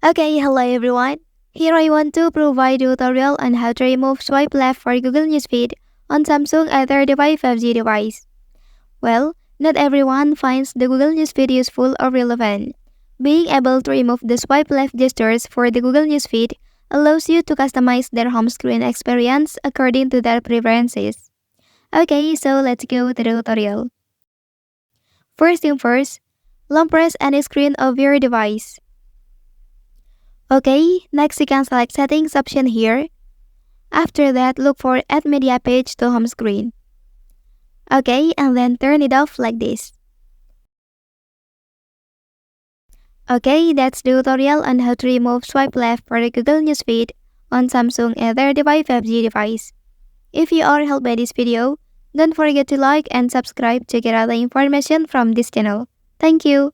Okay, hello everyone. Here I want to provide a tutorial on how to remove swipe left for Google Newsfeed on Samsung A35 5G device. Well, not everyone finds the Google Newsfeed useful or relevant. Being able to remove the swipe left gestures for the Google Newsfeed allows you to customize their home screen experience according to their preferences. Okay, so let's go to the tutorial. First thing first, long press any screen of your device. Okay, next you can select settings option here. After that, look for add media page to home screen. Okay, and then turn it off like this. Okay, that's the tutorial on how to remove swipe left for the Google Newsfeed on Samsung A35 5G device. If you are helped by this video, don't forget to like and subscribe to get other information from this channel. Thank you.